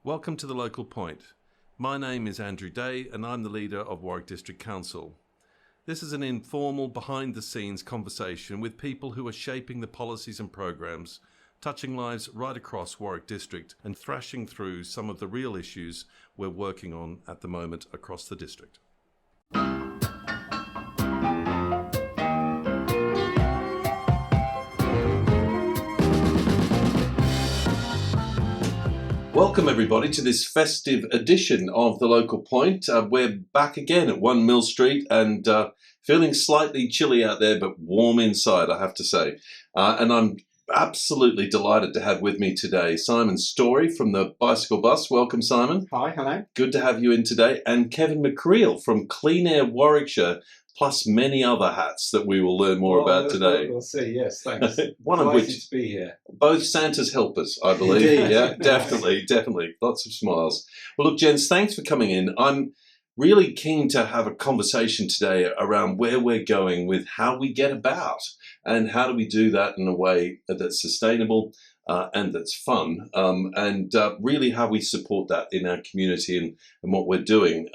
Welcome to the Local Point. My name is Andrew Day and I'm the leader of Warwick District Council. This is an informal, behind-the-scenes conversation with people who are shaping the policies and programs, touching lives right across Warwick District and thrashing through some of the real issues we're working on at the moment across the district. Welcome everybody to this festive edition of the Local Point. We're back again at 1 Mill Street and feeling slightly chilly out there but warm inside, I have to say. And I'm absolutely delighted to have with me today Simon Story from the Bicycle Bus. Welcome, Simon. Hi, hello. Good to have you in today. And Kevin McCreel from Clean Air Warwickshire, plus many other hats that we will learn more about today. We'll see, yes, thanks. One of which to be here. Both Santa's helpers, I believe. Yeah, definitely. Lots of smiles. Well, look, gents, thanks for coming in. I'm really keen to have a conversation today around where we're going with how we get about and how do we do that in a way that's sustainable and that's fun, and really how we support that in our community and what we're doing.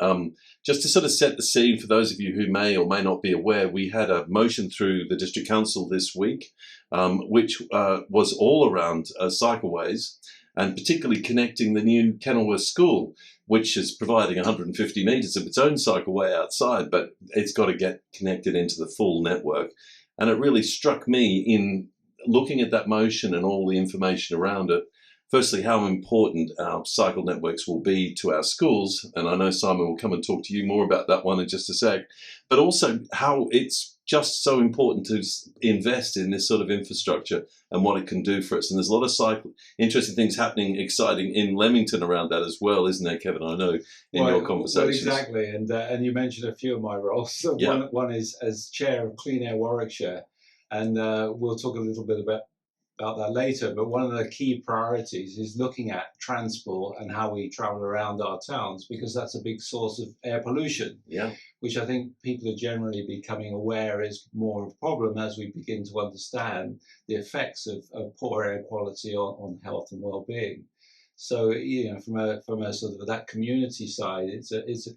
Just to sort of set the scene for those of you who may or may not be aware, we had a motion through the District Council this week, which was all around Cycleways, and particularly connecting the new Kenilworth School, which is providing 150 metres of its own cycleway outside, but it's got to get connected into the full network. And it really struck me in looking at that motion and all the information around it, firstly, how important our cycle networks will be to our schools, and I know Simon will come and talk to you more about that one in just a sec, but also how it's just so important to invest in this sort of infrastructure and what it can do for us. And there's a lot of interesting things happening, exciting in Leamington around that as well, isn't there, Kevin? I know in your conversations. Well, exactly, and you mentioned a few of my roles. So yeah. One is as chair of Clean Air Warwickshire, and we'll talk a little bit about that later, but one of the key priorities is looking at transport and how we travel around our towns, because that's a big source of air pollution, which I think people are generally becoming aware is more of a problem as we begin to understand the effects of poor air quality on health and well-being. So, you know, from a sort of that community side, it's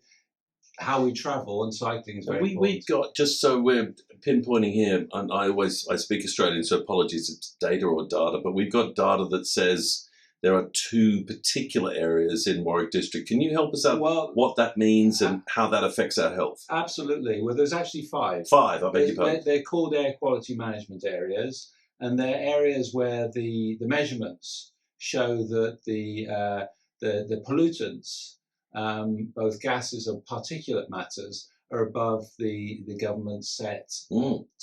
how we travel, and cycling is very important. We've got, just so we're pinpointing here, and I speak Australian, so apologies, it's data or data, but we've got data that says there are two particular areas in Warwick District. Can you help us out what that means and how that affects our health? Absolutely. Well, there's actually five. I beg your pardon. They're called air quality management areas, and they're areas where the measurements show that the pollutants, both gases and particulate matters, are above the government set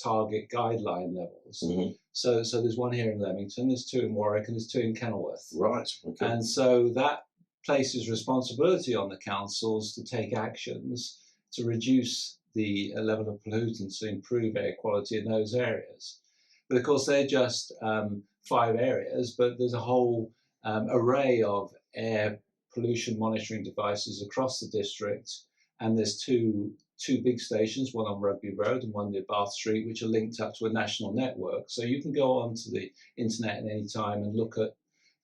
target guideline levels. Mm-hmm. So there's one here in Leamington, there's two in Warwick, and there's two in Kenilworth. Right. Okay. And so that places responsibility on the councils to take actions to reduce the level of pollutants to improve air quality in those areas. But of course, they're just 5 areas, but there's a whole array of air pollution monitoring devices across the district, and there's two big stations, one on Rugby Road and one near Bath Street, which are linked up to a national network. So you can go onto the internet at any time and look at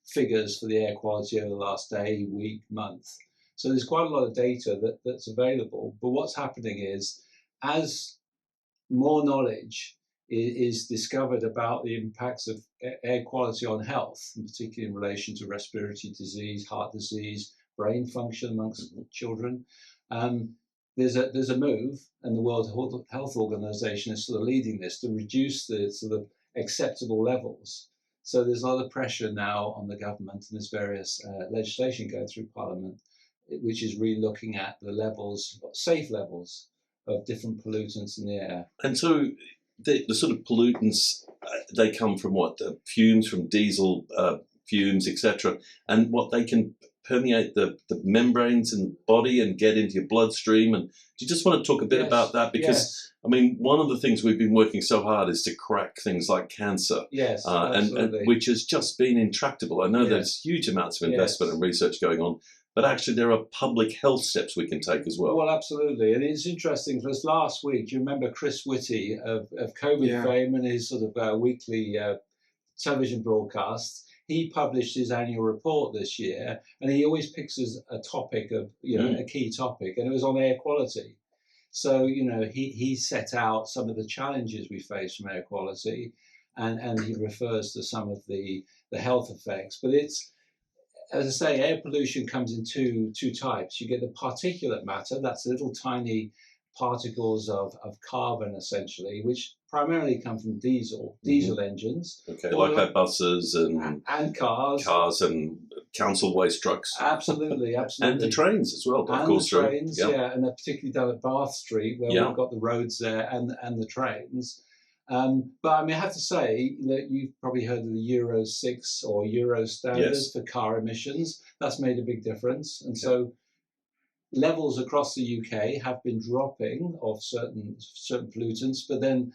figures for the air quality over the last day, week, month. So there's quite a lot of data that's available. But what's happening is, as more knowledge is discovered about the impacts of air quality on health, and particularly in relation to respiratory disease, heart disease, brain function amongst children, there's a move, and the World Health Organization is sort of leading this, to reduce the sort of acceptable levels. So there's a lot of pressure now on the government, and there's various legislation going through Parliament, which is re-looking at the levels, safe levels, of different pollutants in the air. And so the sort of pollutants, they come from what? Fumes from diesel fumes, etc. And what they can permeate the membranes in the body and get into your bloodstream. And do you just want to talk a bit about that? Because, I mean, one of the things we've been working so hard is to crack things like cancer. Yes, and which has just been intractable. I know there's huge amounts of investment and research going on, but actually there are public health steps we can take as well. Well, absolutely. And it's interesting, because last week, do you remember Chris Whitty of COVID fame and his sort of weekly television broadcasts? he published his annual report this year, and he always picks as a topic of, a key topic, and it was on air quality. So, he set out some of the challenges we face from air quality, and he refers to some of the health effects. But it's, as I say, air pollution comes in two types. You get the particulate matter, that's little tiny particles of carbon, essentially, which primarily come from diesel engines. Okay, like our buses and cars and council waste trucks. Absolutely. And the trains as well, of course. And the trains, and they're particularly down at Bath Street, where we've got the roads there and the trains. But I have to say that you've probably heard of the Euro 6 or Euro standards for car emissions. That's made a big difference. And so levels across the UK have been dropping of certain pollutants, but then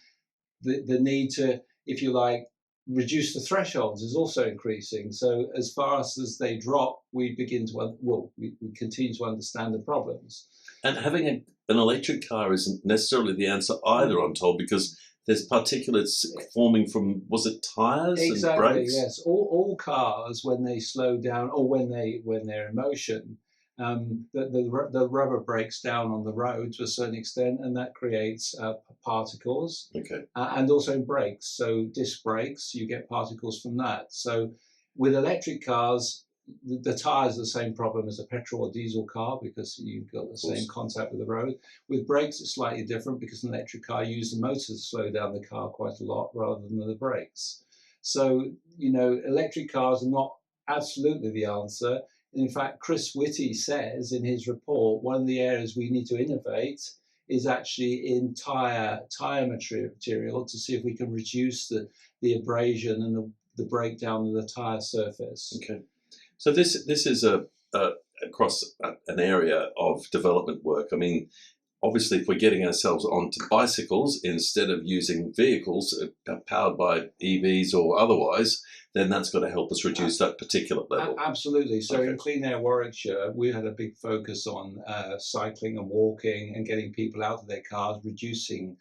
the need to, if you like, reduce the thresholds is also increasing. So as fast as they drop, we begin to, we continue to understand the problems. And having an electric car isn't necessarily the answer either, I'm told, because there's particulates forming from, was it tyres and brakes? Yes. All cars, when they slow down or when they're in motion, the rubber breaks down on the road to a certain extent, and that creates particles. Okay. And also in brakes. So disc brakes, you get particles from that. So with electric cars, the tyres are the same problem as a petrol or diesel car, because you've got the same contact with the road. With brakes, it's slightly different, because an electric car uses the motor to slow down the car quite a lot rather than the brakes. So, electric cars are not absolutely the answer. In fact, Chris Whitty says in his report, one of the areas we need to innovate is actually in tyre material, to see if we can reduce the abrasion and the breakdown of the tyre surface. Okay. So this is across an area of development work. Obviously, if we're getting ourselves onto bicycles instead of using vehicles powered by EVs or otherwise, then that's got to help us reduce that particulate level. Absolutely. So in Clean Air Warwickshire, we had a big focus on cycling and walking and getting people out of their cars, reducing,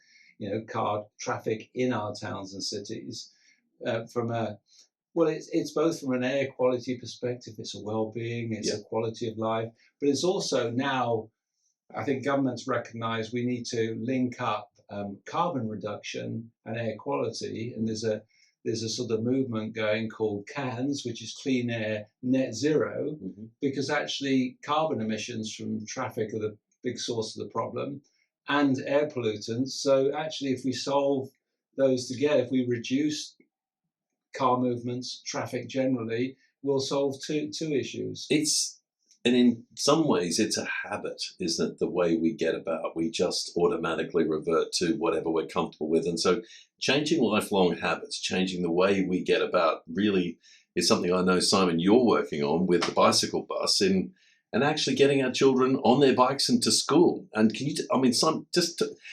car traffic in our towns and cities. It's both from an air quality perspective, it's a well-being, it's a quality of life, but it's also now, I think governments recognise we need to link up carbon reduction and air quality, and there's a sort of movement going called CANS, which is Clean Air Net Zero, because actually carbon emissions from traffic are the big source of the problem, and air pollutants. So actually, if we solve those together, if we reduce car movements, traffic generally, we'll solve two issues. And in some ways, it's a habit, isn't it? The way we get about, we just automatically revert to whatever we're comfortable with. And so changing lifelong habits, changing the way we get about really is something I know, Simon, you're working on with the bicycle bus and actually getting our children on their bikes and to school. And can you,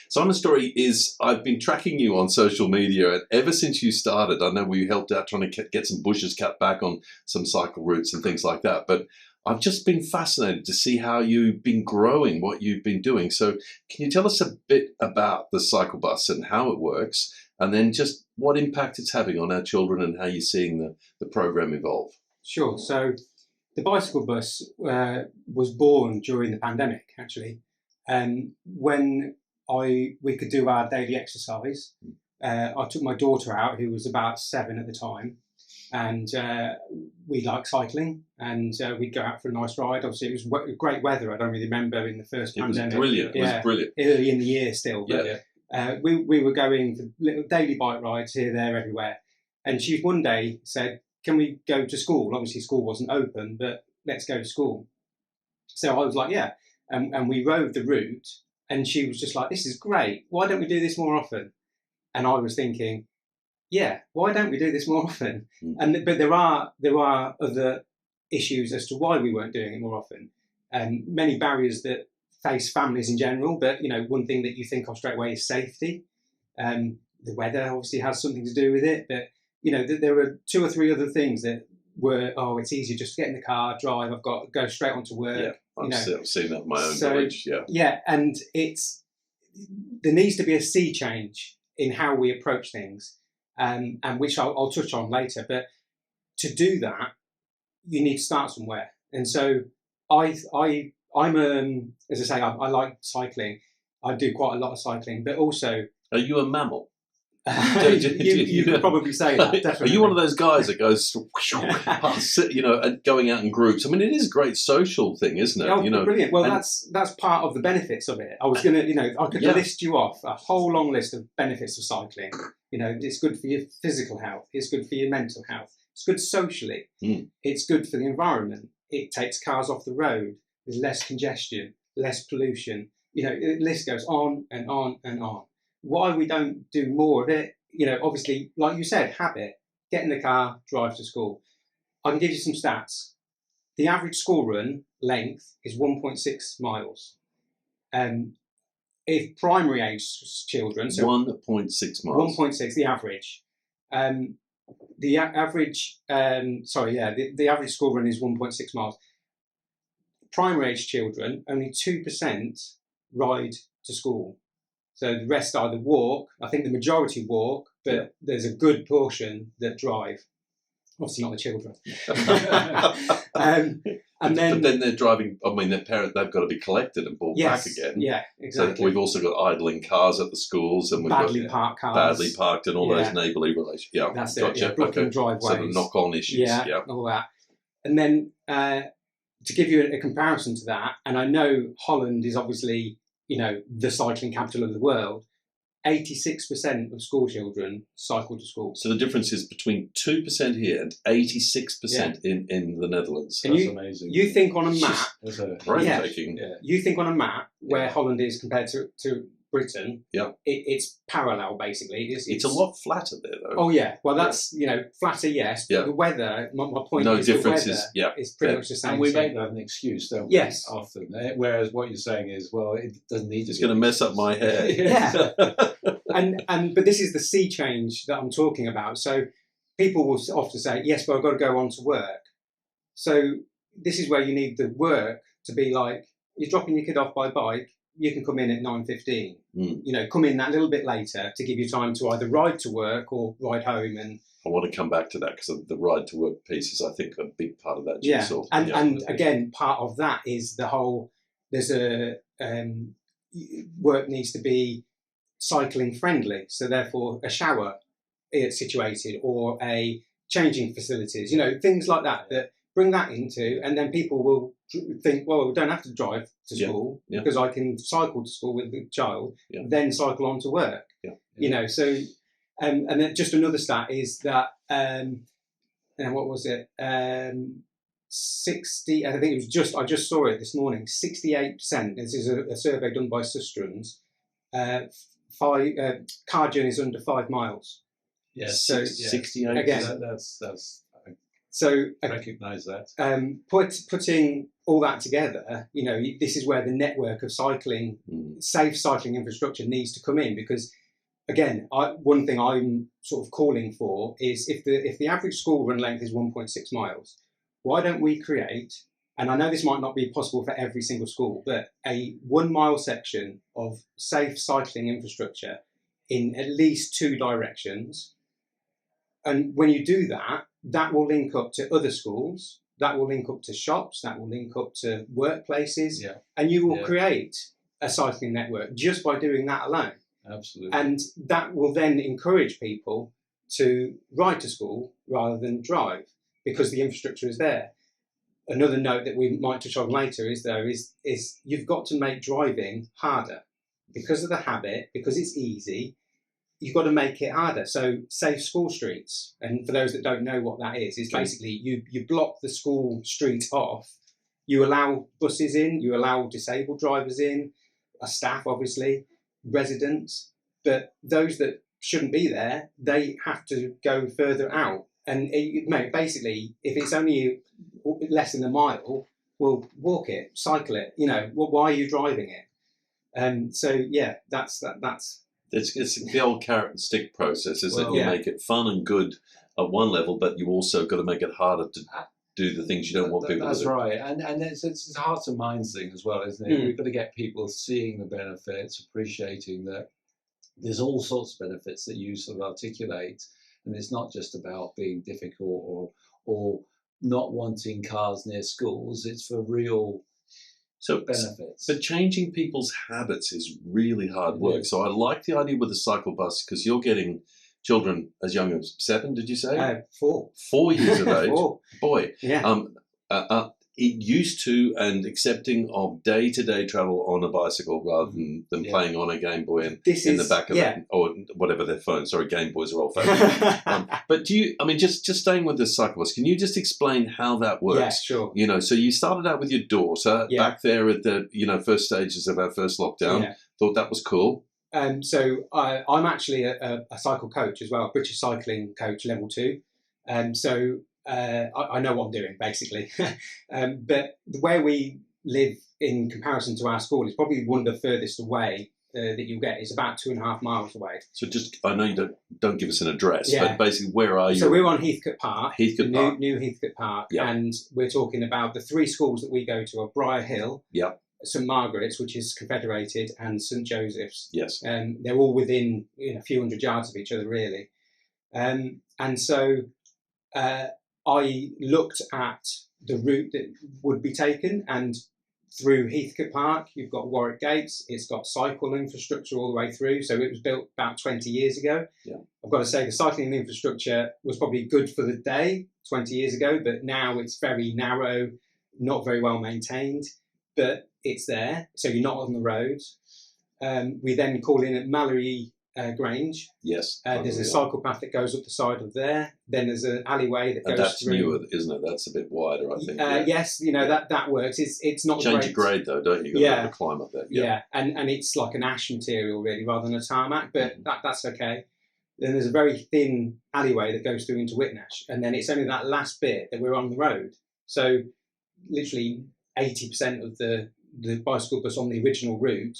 Simon's story is, I've been tracking you on social media, and ever since you started, I know we helped out trying to get some bushes cut back on some cycle routes and things like that. But I've just been fascinated to see how you've been growing what you've been doing. So can you tell us a bit about the cycle bus and how it works, and then just what impact it's having on our children and how you're seeing the program evolve? Sure. So the bicycle bus was born during the pandemic, actually. When we could do our daily exercise, I took my daughter out, who was about 7 at the time, and we liked cycling, and we'd go out for a nice ride. Obviously, it was great weather. I don't really remember in the first pandemic. It was brilliant. It was brilliant. Early in the year still. But, we were going for little daily bike rides here, there, everywhere. And she one day said, can we go to school? Obviously, school wasn't open, but let's go to school. So I was like, yeah. And we rode the route, and she was just like, this is great. Why don't we do this more often? And I was thinking, yeah, why don't we do this more often? But there are other issues as to why we weren't doing it more often, and many barriers that face families in general. But one thing that you think of straight away is safety. The weather obviously has something to do with it, but there were 2 or 3 other things that were, it's easier just to get in the car, drive. I've got to go straight on to work. Yeah, I've seen that in my own village. Yeah, and there needs to be a sea change in how we approach things, and which I'll touch on later. But to do that, you need to start somewhere. And so I'm as I say, I like cycling. I do quite a lot of cycling, but also. Are you a mammal? You could probably say that. Definitely. Are you one of those guys that goes, and going out in groups? I mean, it is a great social thing, isn't it? Oh, brilliant. Well, that's part of the benefits of it. I was going to, I could list you off a whole long list of benefits of cycling. It's good for your physical health. It's good for your mental health. It's good socially. It's good for the environment. It takes cars off the road. There's less congestion, less pollution. The list goes on and on and on. Why we don't do more of it, obviously, like you said, habit. Get in the car, drive to school. I can give you some stats. The average school run length is 1.6 miles. If primary age children, so 1.6 miles. 1.6, the average. The average school run is 1.6 miles. Primary age children, only 2% ride to school. So the rest either walk. I think the majority walk, but there's a good portion that drive. Obviously not the children. But then they're driving. I mean, their parents, they've got to be collected and brought back again. Yeah, exactly. So we've also got idling cars at the schools, and we've badly got parked cars, badly parked, and all those neighbourly relations. Yeah, that's gotcha. it. Yeah, blocking driveways, sort of knock-on issues. Yeah, all that. And then to give you a comparison to that, and I know Holland is obviously the cycling capital of the world. 86% of school children cycle to school. So the difference is between 2% here and 86% in the Netherlands. That's amazing. You think on a map, breathtaking. You think on a map where Holland is compared to Britain, it's parallel basically. It's a lot flatter there though. Oh yeah, well that's flatter, yes. But the weather, my point is the weather is pretty much the same. And we make that an excuse, don't we? Yes. Often. Whereas what you're saying is, well, it doesn't need to. It's going to mess up my hair. Yeah. But this is the sea change that I'm talking about. So people will often say, yes, but I've got to go on to work. So this is where you need the work to be like, you're dropping your kid off by bike, you can come in at 9:15. Come in that little bit later to give you time to either ride to work or ride home. And I want to come back to that because the ride to work piece is, I think, a big part of that jigsaw. And again, part of that is the whole. There's a work needs to be cycling friendly, so therefore a shower situated or a changing facilities. Things like that bring that into, and then people will think, well, we don't have to drive to school because I can cycle to school with the child, then cycle on to work. So and then just another stat is that and what was it 60, I think it was I just saw it this morning, 68%, this is a survey done by Sustrans, car journeys under 5 miles. Yes, so 68%. Again, that's so recognise that. Putting all that together, this is where the network of cycling, safe cycling infrastructure needs to come in, because again, one thing I'm sort of calling for is if the average school run length is 1.6 miles, why don't we create, and I know this might not be possible for every single school, but a 1 mile section of safe cycling infrastructure in at least 2 directions. And when you do that, that will link up to other schools, that will link up to shops, that will link up to workplaces, and you will create a cycling network just by doing that alone. Absolutely. And that will then encourage people to ride to school rather than drive, because the infrastructure is there. Another note that we might touch on later is you've got to make driving harder because of the habit, because it's easy. You've got to make it harder. So safe school streets, and for those that don't know what that is basically you block the school street off, you allow buses in, you allow disabled drivers in, staff obviously, residents, but those that shouldn't be there, they have to go further out. And basically, if it's only less than a mile, well, walk it, cycle it. Why are you driving it? That's. It's the old carrot and stick process, isn't it? You make it fun and good at one level, but you also got to make it harder to do the things you don't want people to do. That's right, and it's a heart and minds thing as well, isn't it? We've got to get people seeing the benefits, appreciating that there's all sorts of benefits that you sort of articulate, and it's not just about being difficult or not wanting cars near schools. It's for real benefits. But changing people's habits is really hard work. So I like the idea with the cycle bus, because you're getting children as young as 7, did you say? 4. 4 years of age. 4. Boy. Yeah. It used to, and accepting of day-to-day travel on a bicycle rather than playing on a Game Boy in the back of that, or whatever their phone. Sorry, Game Boys are old-fashioned. But just staying with the cycle bus, can you just explain how that works? Yeah, sure. You know, so you started out with your daughter back there at the first stages of our first lockdown. Yeah. Thought that was cool. So I'm actually a cycle coach as well, a British cycling coach level 2. So I know what I'm doing, basically. But where we live in comparison to our school is probably one of the furthest away that you'll get. It's about 2.5 miles away. So I know you don't give us an address, but basically, where are you? So we're on Heathcote Park, Park. New Heathcote Park, and we're talking about the 3 schools that we go to are Briar Hill, St Margaret's, which is Confederated, and St Joseph's. Yes. They're all within a few hundred yards of each other, really. And so I looked at the route that would be taken, and through Heathcote Park, you've got Warwick Gates. It's got cycle infrastructure all the way through. So it was built about 20 years ago. Yeah. I've got to say the cycling infrastructure was probably good for the day 20 years ago, but now it's very narrow, not very well maintained, but it's there. So you're not on the roads. We then call in at Mallory Grange. Yes. There's a cycle path that goes up the side of there. Then there's an alleyway that goes that's through. Newer, isn't it? That's a bit wider, I think. Yes, that works. It's not change your grade though, don't you? You've got to climb up there. Yeah, and it's like an ash material really, rather than a tarmac, but that's okay. Then there's a very thin alleyway that goes through into Whitnash, and then it's only that last bit that we're on the road. So literally 80% of the bicycle bus on the original route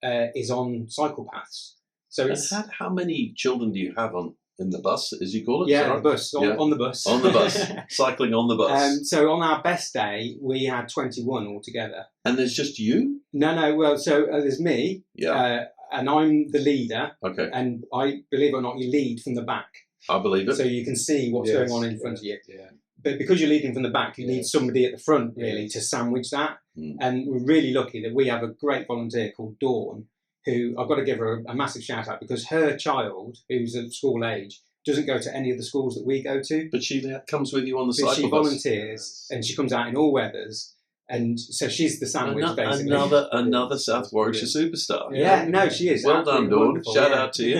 is on cycle paths. So how many children do you have in the bus, as you call it? Yeah, the bus, on the bus. On the bus, cycling on the bus. So on our best day, we had 21 altogether. And there's just you? No, well, so there's me, and I'm the leader. Okay. And I, believe it or not, you lead from the back. I believe it. So you can see what's going on in front of you. Yeah. But because you're leading from the back, you need somebody at the front, really, to sandwich that. And we're really lucky that we have a great volunteer called Dawn, who I've got to give her a massive shout out, because her child, who's of school age, doesn't go to any of the schools that we go to. But she comes with you on the cycle bus. She volunteers, and she comes out in all weathers, and so she's the sandwich, basically. Another South Warwickshire superstar. Yeah, no, she is. Well done, Dawn. Shout out to you.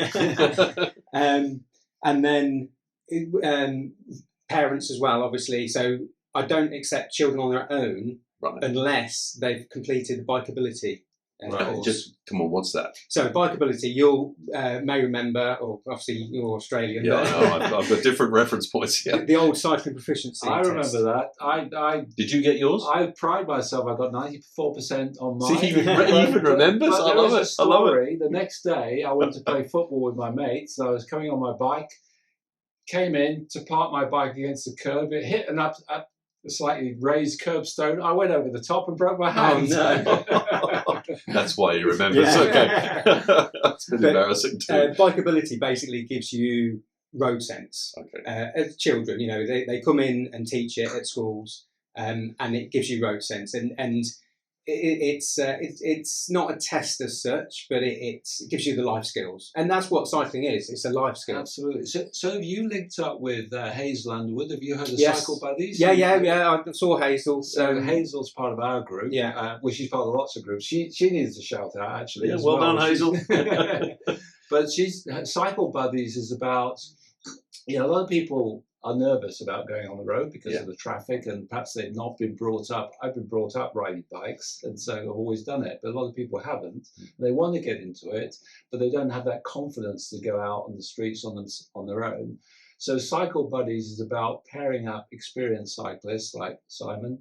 And then parents as well, obviously. So I don't accept children on their own unless they've completed bikeability. Right, just come on, what's that? So bikeability, you'll may remember, or obviously you're Australian. Yeah, I've got different reference points here. The old cycling proficiency I test. remember that. I did you get yours? I pride myself. I got 94% on mine. See, he even remembers. I love it. I love it. The next day, I went to play football with my mates. I was coming on my bike, came in to park my bike against the curb. It hit an up a slightly raised curbstone. I went over the top and broke my hand. Oh, no. That's why you remember. It's okay. That's been embarrassing too. Bikeability basically gives you road sense. Okay. As children, they come in and teach it at schools, and it gives you road sense. And it's not a test as such, but it gives you the life skills, and that's what cycling is. It's a life skill. Absolutely. So have you linked up with Hazel Underwood? Have you heard of Cycle Buddies? Yeah. I saw Hazel. So Hazel's part of our group. Yeah. Well, she's part of lots of groups. She needs a shout out actually. Yeah. Well done, Hazel. But Cycle Buddies is about. A lot of people are nervous about going on the road because of the traffic, and perhaps they've not been brought up. I've been brought up riding bikes, and so I've always done it, but a lot of people haven't. They want to get into it, but they don't have that confidence to go out on the streets on their own. So Cycle Buddies is about pairing up experienced cyclists like Simon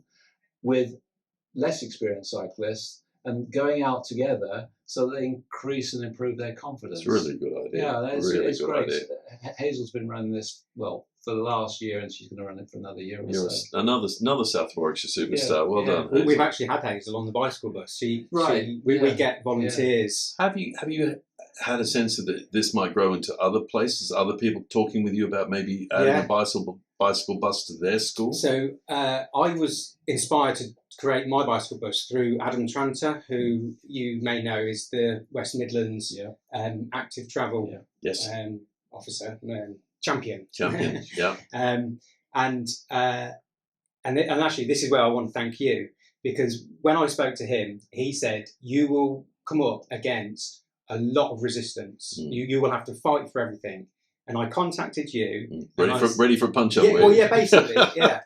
with less experienced cyclists and going out together so they increase and improve their confidence. It's a really good idea. Yeah, it's good great. Idea. Hazel's been running this, for the last year, and she's going to run it for another year or so. Another South Warwickshire superstar. Well done. Hazel. We've actually had Hazel on the bicycle bus. We get volunteers. Have you had a sense that this might grow into other places, other people talking with you about maybe adding a bicycle bus to their school? So I was inspired to create my bicycle bus through Adam Tranter, who you may know is the West Midlands active travel officer, champion. Champion, yeah. And actually, this is where I want to thank you, because when I spoke to him, he said, you will come up against a lot of resistance. You will have to fight for everything. And I contacted you. Ready for punch up. Yeah, well, yeah, basically, yeah.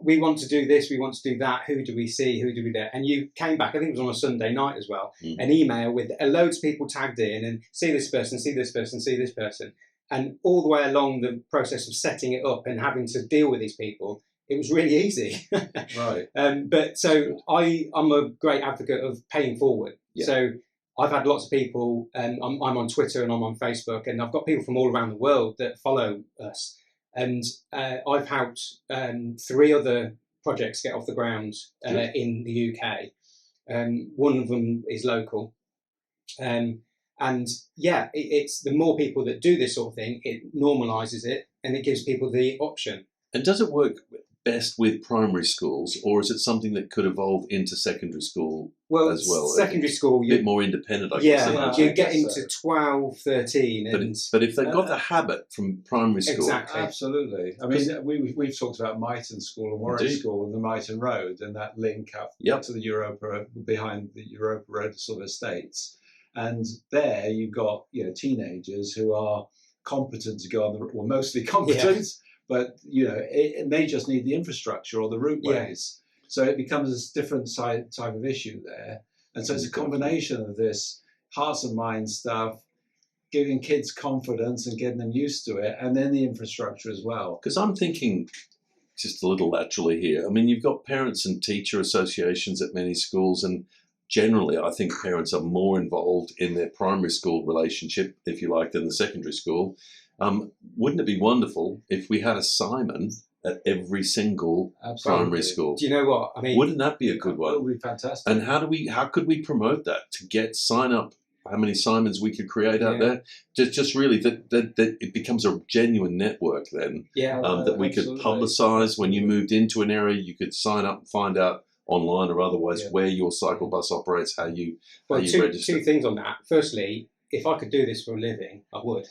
We want to do this, we want to do that. Who do we see? Who do we do? And you came back, I think it was on a Sunday night as well, an email with loads of people tagged in and see this person, see this person, see this person. And all the way along the process of setting it up and having to deal with these people, it was really easy. Right. But so I'm a great advocate of paying forward. Yeah. So I've had lots of people, and I'm on Twitter and I'm on Facebook, and I've got people from all around the world that follow us. And I've helped 3 other projects get off the ground in the UK. One of them is local. And yeah, it's the more people that do this sort of thing, it normalises it and it gives people the option. And does it work best with primary schools, or is it something that could evolve into secondary school as well? Secondary school, a bit more independent, I guess. Yeah, you get into 12, 13. But if they've got the habit from primary school. Exactly. Absolutely. I mean, we've talked about Myton School and Warwick School and the Myton Road and that link up to the Europa, behind the Europa Road sort of estates. And there you've got teenagers who are competent to go on the, well, mostly competent, but they just need the infrastructure or the routeways. So it becomes a different type of issue there. And so it's a combination of this hearts and minds stuff, giving kids confidence and getting them used to it, and then the infrastructure as well. Because I'm thinking, just a little laterally here, I mean, you've got parents and teacher associations at many schools, and generally, I think parents are more involved in their primary school relationship, if you like, than the secondary school. Wouldn't it be wonderful if we had a Simon at every single primary school? Do you know what I mean? Wouldn't that be a good one? That would be fantastic. And how could we promote that to get sign up? How many Simons we could create out there? Just really that it becomes a genuine network then. That we could publicise. When you moved into an area, you could sign up and find out online or otherwise where your cycle bus operates, how you register. 2 things on that. Firstly, if I could do this for a living, I would.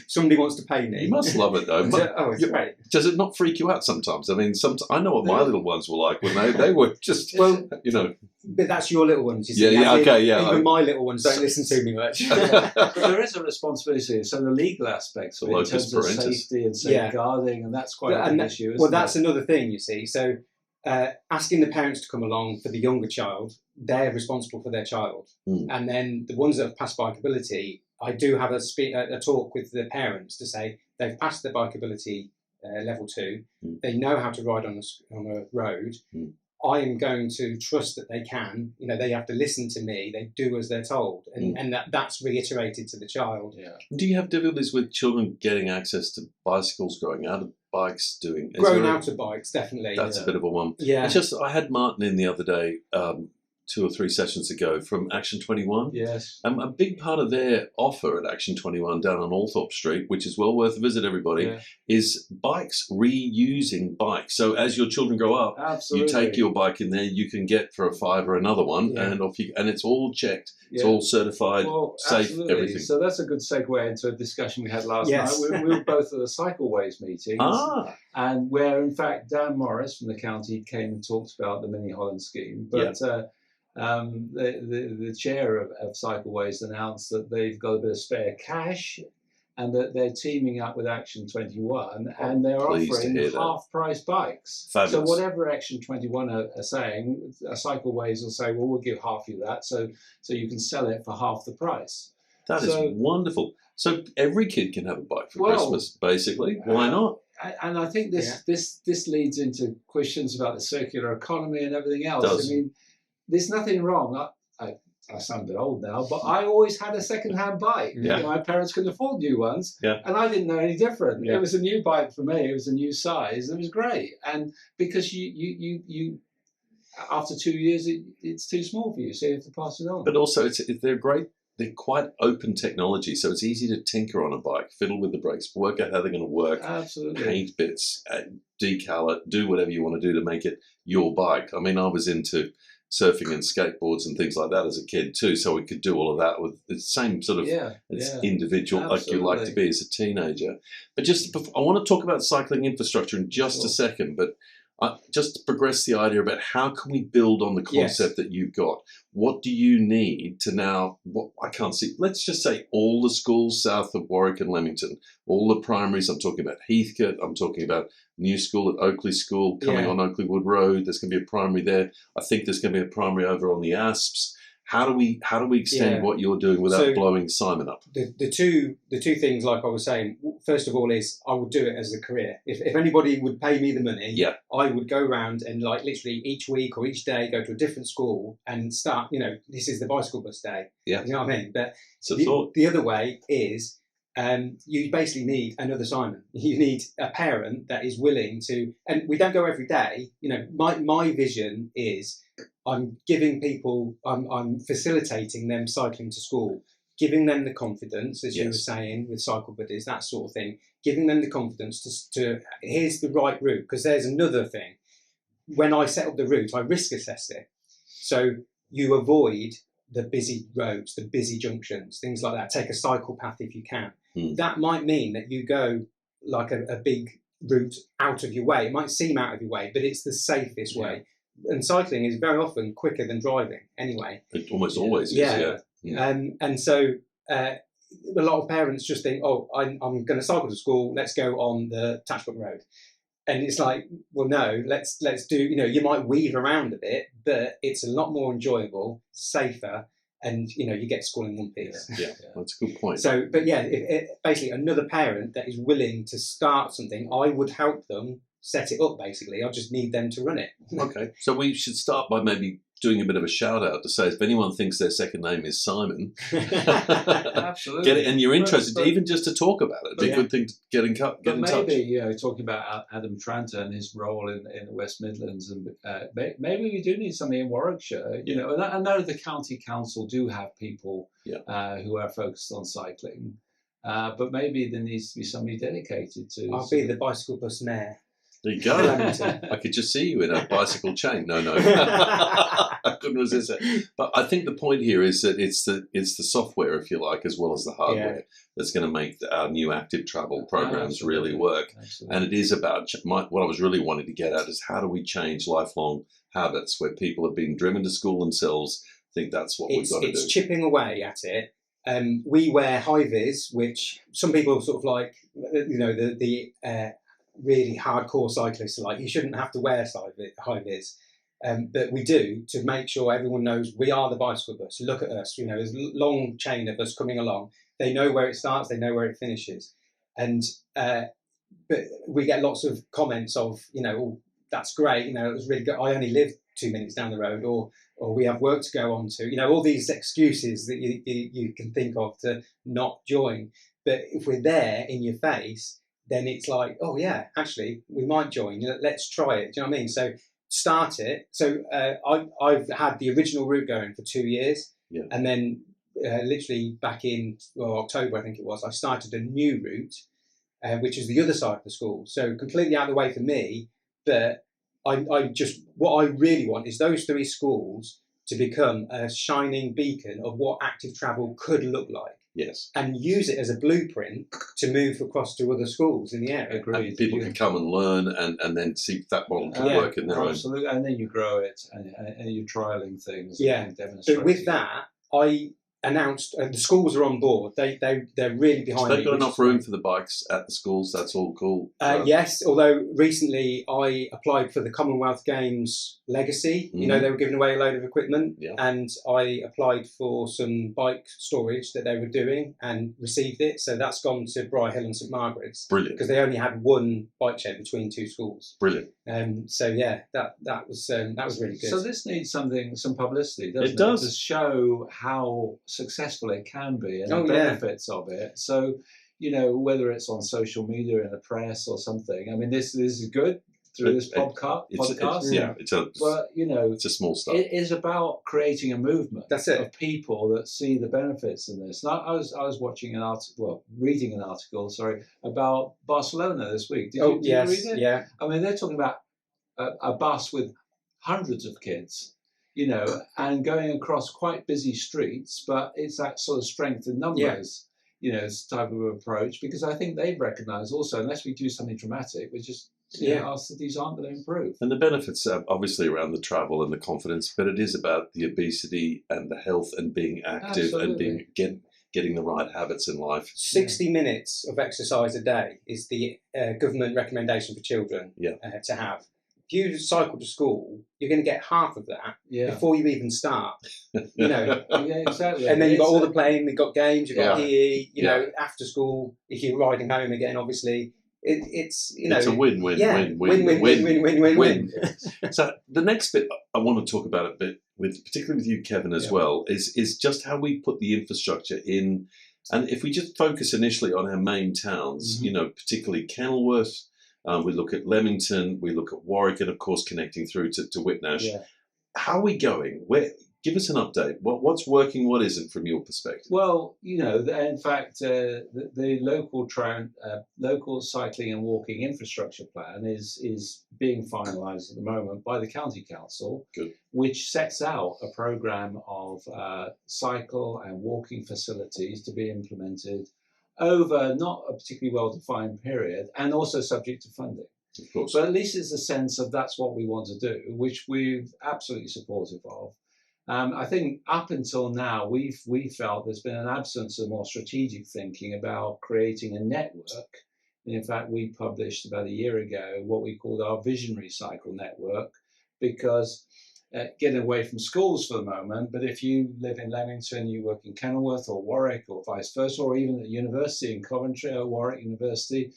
Somebody wants to pay me. You must love it though. It's great. Does it not freak you out sometimes? I mean, I know what my little ones were like when they were just, But that's your little ones, you see. Even my little ones don't listen to me much. But there is a responsibility. So the legal aspects of it, in terms of safety and safeguarding, and that's quite an issue, isn't that's another thing, you see. So asking the parents to come along for the younger child, they're responsible for their child. And then the ones that have passed bikeability, I do have a talk with the parents to say they've passed the bikeability level 2, they know how to ride on a road. I am going to trust that they can. They have to listen to me. They do as they're told, and that's reiterated to the child. Do you have difficulties with children getting access to bicycles, growing out of bikes, growing out of bikes? Definitely, that's a bit of a one. It's just I had Martin in the other day. 2 or 3 sessions ago from Action 21. Yes. A big part of their offer at Action 21 down on Althorpe Street, which is well worth a visit, everybody, is bikes, reusing bikes. So as your children grow up, you take your bike in there, you can get for a £5 another one, and it's all checked. It's all certified, safe, everything. So that's a good segue into a discussion we had last night. We were both at a Cycleways meeting, and where, in fact, Dan Morris from the county came and talked about the Mini-Holland scheme. But the chair of Cycleways announced that they've got a bit of spare cash and that they're teaming up with Action 21 and they're offering half-price bikes. Fabulous. So whatever Action 21 are saying, Cycleways will say, well, we'll give half you that so you can sell it for half the price. That is wonderful. So every kid can have a bike for Christmas, basically. Why not? And I think this leads into questions about the circular economy and everything else. I mean, there's nothing wrong. I sound a bit old now, but I always had a second-hand bike. My parents couldn't afford new ones, and I didn't know any different. It was a new bike for me. It was a new size. It was great, and because you after 2 years, it's too small for you, so you have to pass it on. But also, they're great they're quite open technology, so it's easy to tinker on a bike, fiddle with the brakes, work out how they're going to work, Absolutely. paint bits, decal it, do whatever you want to do to make it your bike. I mean, I was into surfing and skateboards and things like that as a kid too, so we could do all of that with the same sort of individual like you like to be as a teenager. But just I want to talk about cycling infrastructure in just a second, but just to progress the idea about how can we build on the concept that you've got. What do you need to now, I can't see, let's just say all the schools south of Warwick and Leamington, all the primaries, I'm talking about Heathcote, I'm talking about new school at Oakley School coming on Oakley Wood Road, there's going to be a primary there, I think there's going to be a primary over on the Asps. How do we extend what you're doing without blowing Simon up? The two things, like I was saying, first of all is I would do it as a career. If anybody would pay me the money, I would go around and like literally each week or each day go to a different school and start, this is the bicycle bus day. Yeah. You know what I mean? But the other way is you basically need another Simon. You need a parent that is willing to, and we don't go every day. My vision is I'm giving people, I'm facilitating them cycling to school, giving them the confidence, as you were saying, with cycle buddies, that sort of thing, giving them the confidence to here's the right route. Because there's another thing. When I set up the route, I risk assess it. So you avoid the busy roads, the busy junctions, things like that. Take a cycle path if you can. That might mean that you go like a big route out of your way. It might seem out of your way, but it's the safest way. And cycling is very often quicker than driving anyway. It almost always is, And so a lot of parents just think, I'm going to cycle to school, let's go on the Tatchbrook Road. And it's like, well, no, let's do, you might weave around a bit, but it's a lot more enjoyable, safer, and, you get to school in one piece. Yeah, that's a good point. So, but basically another parent that is willing to start something, I would help them set it up, basically. I just need them to run it. Okay. So we should start by maybe doing a bit of a shout out to say if anyone thinks their second name is Simon, absolutely, get it, and you're interested, even just to talk about it, it'd be a good thing to get in touch. Maybe, talking about Adam Tranter and his role in the West Midlands, and maybe we do need something in Warwickshire. And I know the county council do have people who are focused on cycling, but maybe there needs to be somebody dedicated to. I'll be the bicycle bus mayor. There you go. I could just see you in a bicycle chain. No. I couldn't resist it. But I think the point here is that it's the software, if you like, as well as the hardware that's going to make our new active travel programs really work. Absolutely. And it is about what I was really wanting to get at is how do we change lifelong habits where people have been driven to school themselves. I think that's what we've got to do. It's chipping away at it. We wear high-vis, which some people sort of like, the really hardcore cyclists are like, you shouldn't have to wear high-vis. But we do, to make sure everyone knows we are the bicycle bus. Look at us, there's a long chain of us coming along. They know where it starts, they know where it finishes. And but we get lots of comments of, that's great, it was really good. I only live 2 minutes down the road, or we have work to go on to, all these excuses that you can think of to not join. But if we're there in your face, then it's like, oh yeah, actually, we might join. Let's try it. Do you know what I mean? So start it. So I've had the original route going for 2 years, and then literally back in October, I think it was, I started a new route, which is the other side of the school. So completely out of the way for me, but what I really want is those 3 schools to become a shining beacon of what active travel could look like. Yes. And use it as a blueprint to move across to other schools in the area. And people can come and learn and then see if that model can work in their own. Absolutely. And then you grow it and you're trialling things. Yeah. And demonstrating. But with that, I announced the schools are on board. They're really behind. So they've got enough room for the bikes at the schools. That's all cool. Yes, although recently I applied for the Commonwealth Games Legacy. They were giving away a load of equipment, and I applied for some bike storage that they were doing and received it. So that's gone to Briar Hill and St Margaret's. Brilliant. Because they only had one bike shed between 2 schools. Brilliant. So yeah, that was really good. So this needs some publicity, doesn't it? It does. To show how successful it can be and the benefits of it. So, whether it's on social media, in the press or something, I mean, this is good. through this podcast. But it's a small start. It is about creating a movement. That's it. Of people that see the benefits in this. And I was watching an article, reading an article, about Barcelona this week. Did you read it? Yeah. I mean, they're talking about a bus with hundreds of kids, and going across quite busy streets, but it's that sort of strength in numbers, type of approach, because I think they've recognised also, unless we do something dramatic, we just, our cities aren't going to improve. And the benefits are obviously around the travel and the confidence, but it is about the obesity and the health and being active. Absolutely. And getting the right habits in life. 60 minutes of exercise a day is the government recommendation for children to have. If you cycle to school, you're going to get half of that before you even start. Exactly. And then you've got all the playing, you've got games, you've got PE, after school, if you're riding home again, obviously. It's a win. So the next bit I want to talk about a bit particularly with you, Kevin, as well, is just how we put the infrastructure in. And if we just focus initially on our main towns, particularly Kenilworth, we look at Leamington, we look at Warwick, and of course connecting through to Whitnash. Yeah. How are we going? Give us an update. What's working? What isn't from your perspective? Well, in fact, the local cycling and walking infrastructure plan is being finalised at the moment by the county council, which sets out a programme of cycle and walking facilities to be implemented over not a particularly well-defined period, and also subject to funding. Of course. But at least it's a sense of that's what we want to do, which we're absolutely supportive of. I think up until now, we felt there's been an absence of more strategic thinking about creating a network. And in fact, we published about a year ago what we called our visionary cycle network, because getting away from schools for the moment, but if you live in Leamington, you work in Kenilworth or Warwick or vice versa, or even at university in Coventry or Warwick University,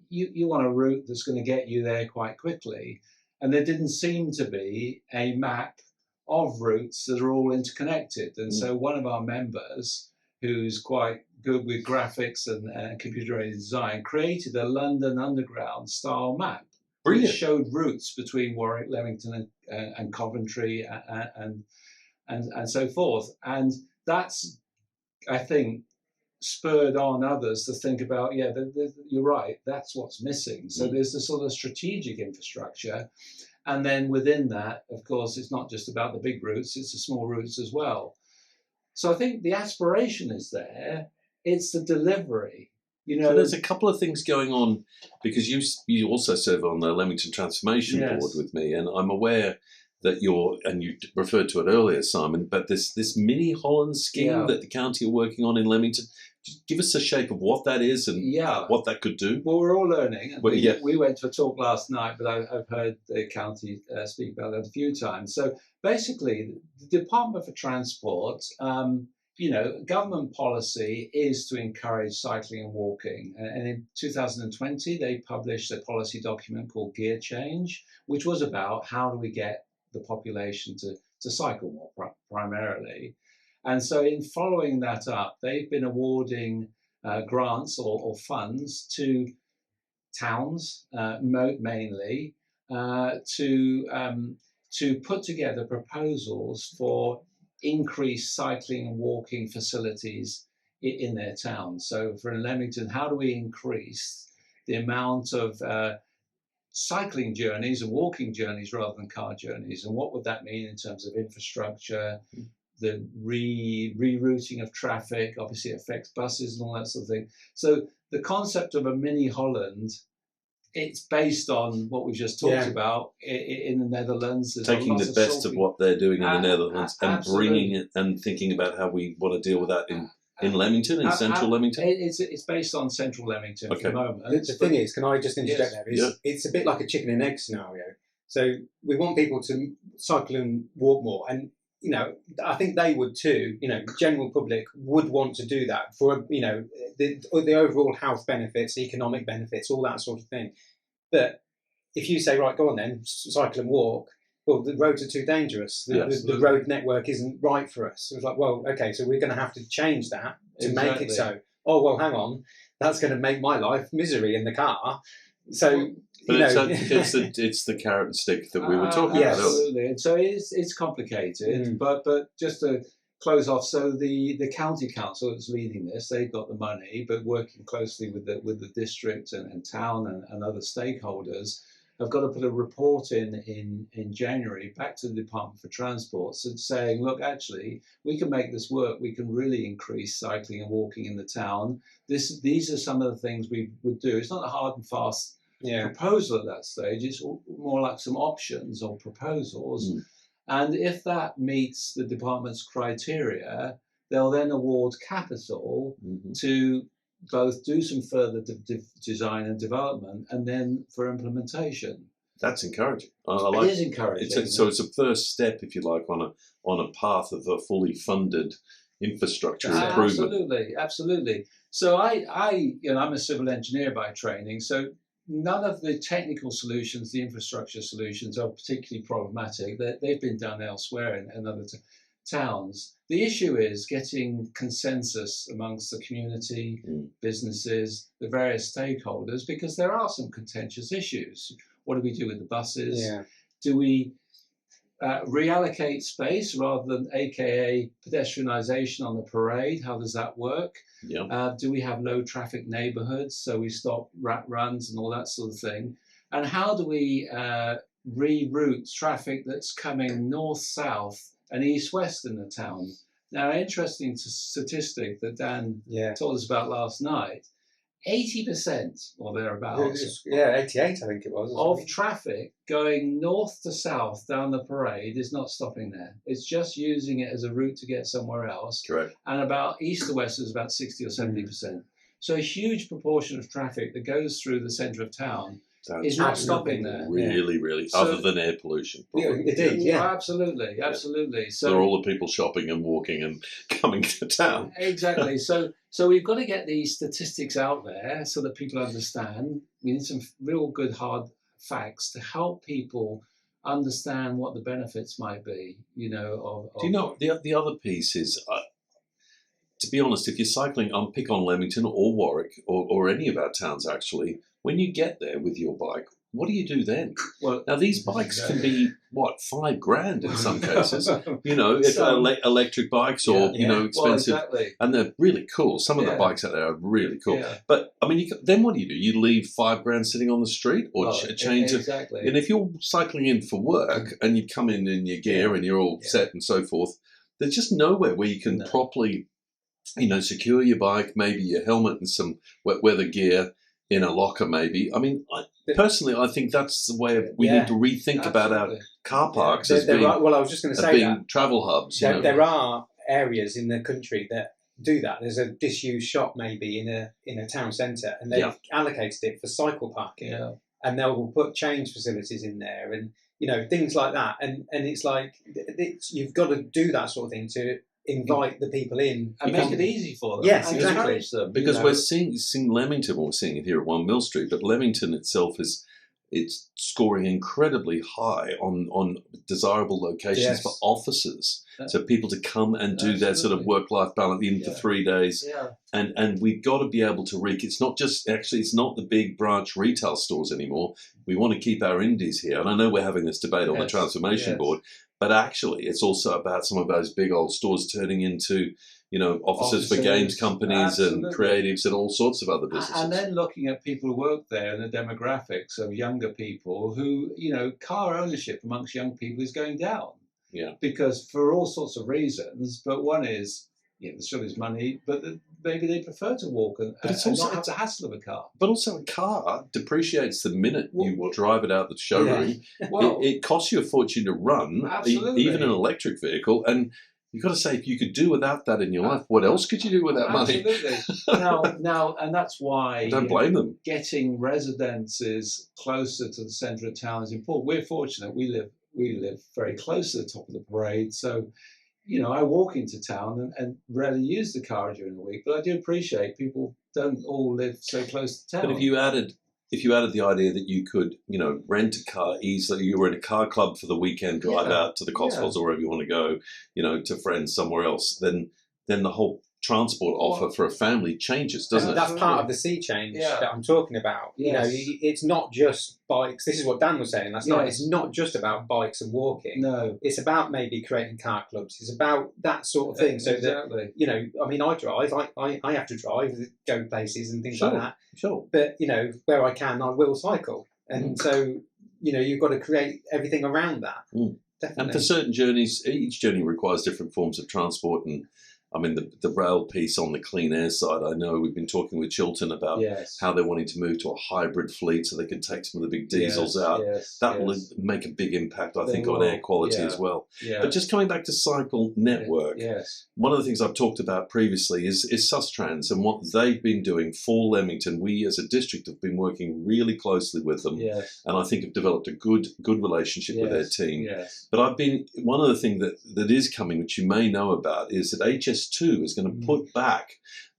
you want a route that's going to get you there quite quickly. And there didn't seem to be a map of routes that are all interconnected. And so one of our members, who's quite good with graphics and computer-aided design, created a London Underground style map. Brilliant. Which showed routes between Warwick, Leamington and Coventry and so forth. And that's, I think, spurred on others to think about, you're right, that's what's missing. So there's this sort of strategic infrastructure. And then within that, of course, it's not just about the big routes, it's the small routes as well. So I think the aspiration is there, it's the delivery. So there's a couple of things going on, because you also serve on the Leamington Transformation Board with me, and I'm aware that you referred to it earlier, Simon, but this Mini-Holland scheme that the county are working on in Leamington, give us a shape of what that is and what that could do. Well, we're all learning. And we went to a talk last night, but I've heard the county speak about that a few times. So basically, the Department for Transport, government policy is to encourage cycling and walking. And in 2020, they published a policy document called Gear Change, which was about how do we get the population to cycle more primarily. And so in following that up, they've been awarding grants or funds to towns, mainly, to put together proposals for increased cycling and walking facilities in their town. So for Leamington, how do we increase the amount of cycling journeys and walking journeys rather than car journeys? And what would that mean in terms of infrastructure? The rerouting of traffic obviously affects buses and all that sort of thing. So the concept of a Mini-Holland, it's based on what we just talked about in the Netherlands. There's taking the best of what they're doing in the Netherlands and bringing it and thinking about how we want to deal with that in Leamington, in central Leamington? It's based on central Leamington for the moment. The thing is, can I just interject there? It's a bit like a chicken and egg scenario. So we want people to cycle and walk more, and I think they would too. The general public would want to do that for the overall health benefits, economic benefits, all that sort of thing. But if you say, right, go on then, cycle and walk, well, the roads are too dangerous. The road network isn't right for us. It was like, well, okay, so we're going to have to change that to make it so. Oh, well, hang on, that's going to make my life misery in the car. So But it's the carrot and stick that we were talking about. Absolutely. And so it's complicated, but just to close off, so the county council that's leading this, they've got the money, but working closely with the district and town and other stakeholders, have got to put a report in January back to the Department for Transport, saying, look, actually, we can make this work. We can really increase cycling and walking in the town. These are some of the things we would do. It's not a hard and fast proposal at that stage. It's more like some options or proposals. And if that meets the department's criteria, they'll then award capital to both do some further design and development, and then for implementation. That's encouraging. I like it is encouraging. So it's a first step, if you like, on a path of a fully funded infrastructure improvement. Absolutely. So I'm a civil engineer by training, so none of the technical solutions, the infrastructure solutions, are particularly problematic. They've been done elsewhere in other towns. The issue is getting consensus amongst the community, businesses, the various stakeholders, because there are some contentious issues. What do we do with the buses? Do we reallocate space rather than AKA pedestrianisation on the parade? How does that work? Do we have low traffic neighbourhoods, so we stop rat runs and all that sort of thing? And how do we reroute traffic that's coming north-south and east-west in the town? Now, interesting statistic that Dan told us about last night, 80% or thereabouts, 88 I think it was, of traffic going north to south down the parade is not stopping there. It's just using it as a route to get somewhere else. Correct. And about east to west is about 60 or 70%. So a huge proportion of traffic that goes through the centre of town is not stopping there. Really, other than air pollution. Absolutely. So there are all the people shopping and walking and coming to town. Exactly. So we've got to get these statistics out there so that people understand. We need some real good hard facts to help people understand what the benefits might be. Do you know the other piece is? To be honest, if you're cycling, pick on Leamington or Warwick or any of our towns actually, when you get there with your bike, what do you do then? Well, now these bikes can be $5,000 in some cases. Electric bikes or expensive, and they're really cool. Some of the bikes out there are really cool. Yeah. But I mean, then what do? You leave $5,000 sitting on the street, or change it? Exactly. And if you're cycling in for work and you come in your gear and you're all set and so forth, there's just nowhere where you can properly, secure your bike, maybe your helmet and some wet weather gear in a locker, maybe. I mean, personally, I think that's the way we need to rethink about our car parks as being. I was just going to say that travel hubs. There are areas in the country that do that. There's a disused shop maybe in a town centre, and they've allocated it for cycle parking, and they'll put change facilities in there, and things like that. And it's like you've got to do that sort of thing to invite the people in and make it easy for them. Yes, exactly. Because we're seeing Leamington, we're seeing it here at 1 Mill Street, but Leamington itself it's scoring incredibly high on desirable locations for offices, so people to come and do their sort of work-life balance in for 3 days. And we've got to be able to it's not the big branch retail stores anymore. We want to keep our indies here, and I know we're having this debate on the Transformation Board. But actually, it's also about some of those big old stores turning into, offices for games companies and creatives and all sorts of other businesses. And then looking at people who work there and the demographics of younger people who, car ownership amongst young people is going down. Yeah. Because for all sorts of reasons, but one is, the still is money, but maybe they prefer to walk and not have the hassle of a car. But also a car depreciates the minute you drive it out the showroom. Yeah. Well, it costs you a fortune to run, even an electric vehicle. And you've got to say, if you could do without that in your life, what else could you do with that money? Absolutely. Now, and that's why don't blame them. Getting residences closer to the centre of town is important. We're fortunate. We live very close to the top of the parade, so. I walk into town and rarely use the car during the week, but I do appreciate people don't all live so close to town. But if you added the idea that you could, rent a car easily, you were in a car club for the weekend, drive out to the Cotswolds or wherever you want to go, to friends somewhere else, then the whole transport offer for a family changes, doesn't it? That's part of the sea change that I'm talking about. Yes. It's not just bikes. This is what Dan was saying last night. It's not just about bikes and walking. No. It's about maybe creating car clubs. It's about that sort of thing. So exactly. that, I mean, I drive. I have to drive, go places and things like that. Sure. But, where I can, I will cycle. And so, you've got to create everything around that. Definitely. And for certain journeys, each journey requires different forms of transport. And I mean, the rail piece on the clean air side, I know we've been talking with Chiltern about how they're wanting to move to a hybrid fleet so they can take some of the big diesels out. That will make a big impact, I think, on air quality as well. But just coming back to Cycle Network, one of the things I've talked about previously is Sustrans and what they've been doing for Leamington. We as a district have been working really closely with them, and I think have developed a good relationship with their team. But one of the things that is coming, which you may know about, is that HS2 is going to put back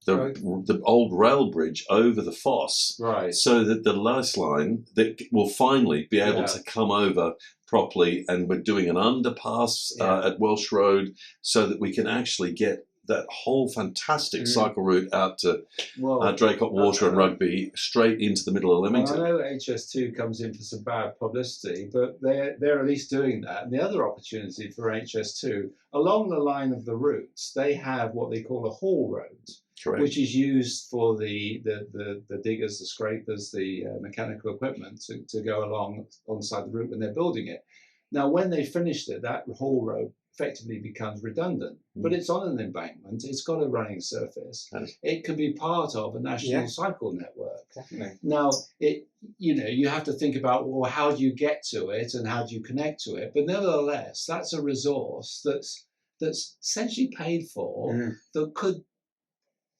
the old rail bridge over the Foss, so that the last line that will finally be able to come over properly, and we're doing an underpass at Welsh Road so that we can actually get that whole fantastic cycle route out to Draycott Water and Rugby straight into the middle of Leamington. I know HS2 comes in for some bad publicity, but they're at least doing that. And the other opportunity for HS2, along the line of the routes, they have what they call a haul road, which is used for the diggers, the scrapers, the mechanical equipment to go alongside the route when they're building it. Now, when they finished it, that haul road effectively becomes redundant, but it's on an embankment. It's got a running surface. It can be part of a national cycle network. Definitely. Now, you have to think about, well, how do you get to it and how do you connect to it? But nevertheless, that's a resource that's essentially paid for that could